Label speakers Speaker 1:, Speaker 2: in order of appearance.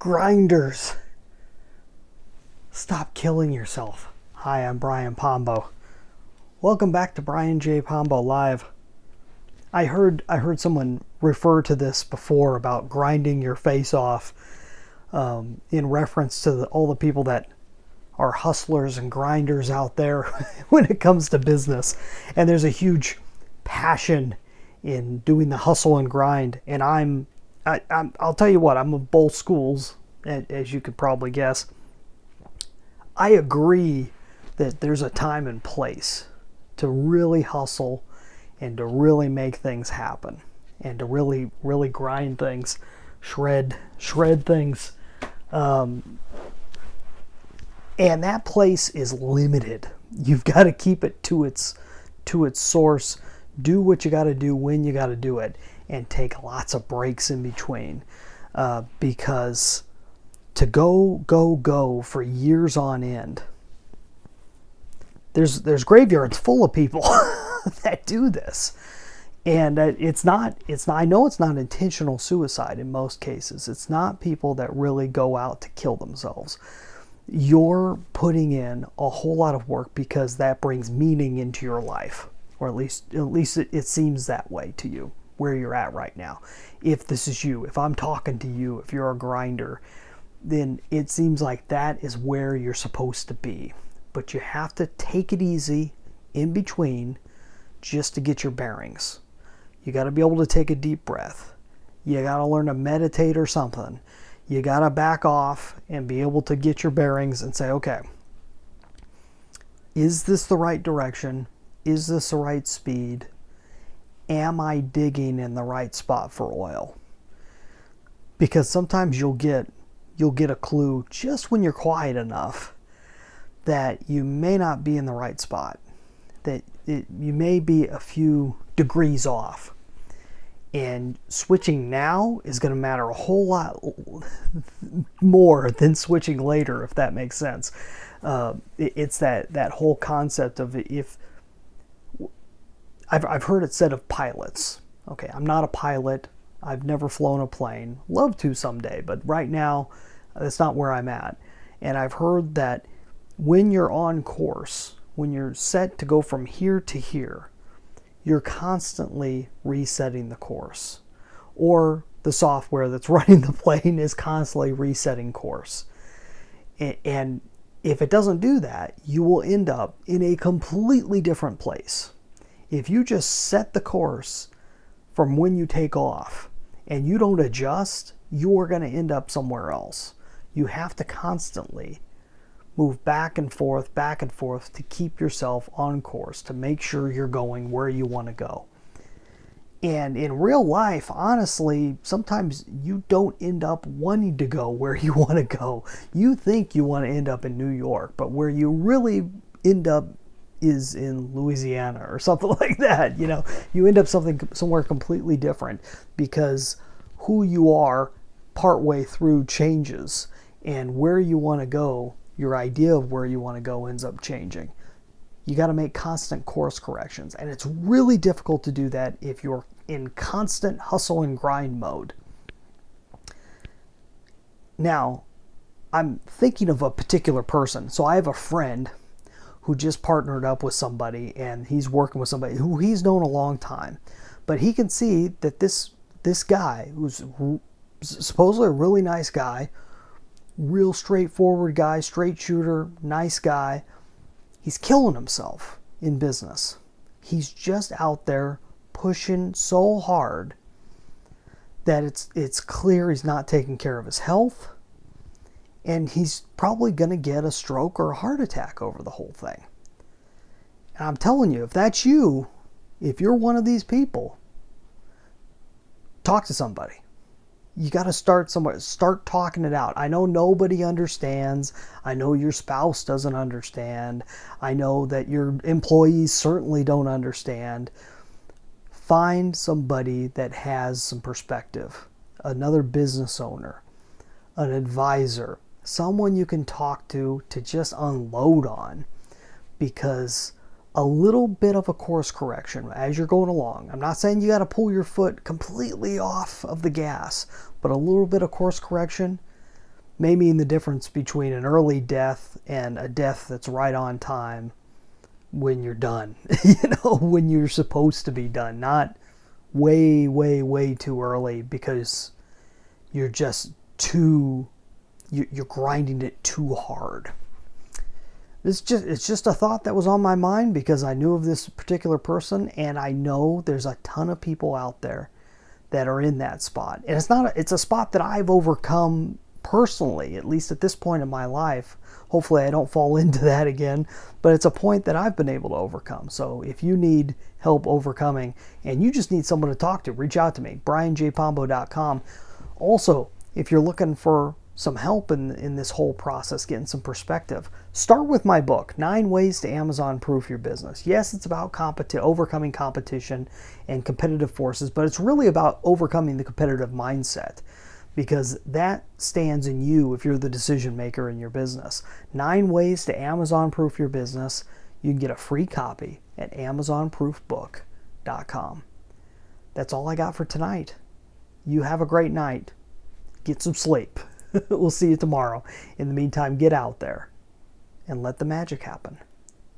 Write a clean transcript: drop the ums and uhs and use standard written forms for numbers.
Speaker 1: Grinders, stop killing yourself. Hi, I'm Brian Pombo. Welcome back to Brian J. Pombo Live. I heard someone refer to this before about grinding your face off in reference to all the people that are hustlers and grinders out there when it comes to business. And there's a huge passion in doing the hustle and grind. And I'll tell you what, I'm of both schools, as you could probably guess. I agree that there's a time and place to really hustle and to really make things happen and to really grind things, shred things. And that place is limited. You've got to keep it to its source. Do what you got to do when you got to do it, and take lots of breaks in between, because to go for years on end, there's graveyards full of people that do this, and it's not. I know it's not intentional suicide in most cases. It's not people that really go out to kill themselves. You're putting in a whole lot of work because that brings meaning into your life, or at least it seems that way to you, where you're at right now. If this is you, if I'm talking to you, if you're a grinder, then it seems like that is where you're supposed to be. But you have to take it easy in between just to get your bearings. You got to be able to take a deep breath. You got to learn to meditate or something. You got to back off and be able to get your bearings and say, okay, is this the right direction? Is this the right speed? Am I digging in the right spot for oil? Because sometimes you'll get a clue just when you're quiet enough that you may not be in the right spot, that you may be a few degrees off. And switching now is going to matter a whole lot more than switching later, if that makes sense. It's that whole concept of, if I've heard it said of pilots. Okay, I'm not a pilot. I've never flown a plane. Love to someday, but right now, that's not where I'm at. And I've heard that when you're on course, when you're set to go from here to here, you're constantly resetting the course. Or the software that's running the plane is constantly resetting course. And if it doesn't do that, you will end up in a completely different place. If you just set the course from when you take off and you don't adjust, you're going to end up somewhere else. You have to constantly move back and forth to keep yourself on course, to make sure you're going where you want to go. And in real life, honestly, sometimes you don't end up wanting to go where you want to go. You think you want to end up in New York, but where you really end up is in Louisiana or something like that. You know, you end up somewhere completely different, because who you are partway through changes, and where you want to go, your idea of where you want to go, ends up changing. You got to make constant course corrections, and it's really difficult to do that if you're in constant hustle and grind mode. Now, I'm thinking of a particular person. So I have a friend who just partnered up with somebody, and he's working with somebody who he's known a long time. But he can see that this guy, who's supposedly a really nice guy, real straightforward guy, straight shooter, nice guy, he's killing himself in business. He's just out there pushing so hard that it's clear he's not taking care of his health, and he's probably going to get a stroke or a heart attack over the whole thing. And I'm telling you, if that's you, if you're one of these people, talk to somebody. You got to start somewhere. Start talking it out. I know nobody understands. I know your spouse doesn't understand. I know that your employees certainly don't understand. Find somebody that has some perspective. Another business owner, an advisor, someone you can talk to just unload on, because a little bit of a course correction as you're going along. I'm not saying you got to pull your foot completely off of the gas, but a little bit of course correction may mean the difference between an early death and a death that's right on time when you're done. When you're supposed to be done, not way, way, way too early because you're just you're grinding it too hard. It's just a thought that was on my mind because I knew of this particular person, and I know there's a ton of people out there that are in that spot. And it's a spot that I've overcome personally, at least at this point in my life. Hopefully I don't fall into that again, but it's a point that I've been able to overcome. So if you need help overcoming and you just need someone to talk to, reach out to me, brianjpombo.com. Also, if you're looking for some help in this whole process, getting some perspective, start with my book, 9 Ways to Amazon Proof Your Business. Yes, it's about overcoming competition and competitive forces, but it's really about overcoming the competitive mindset, because that stands in you if you're the decision maker in your business. 9 Ways to Amazon Proof Your Business. You can get a free copy at amazonproofbook.com. That's all I got for tonight. You have a great night. Get some sleep. We'll see you tomorrow. In the meantime, get out there and let the magic happen.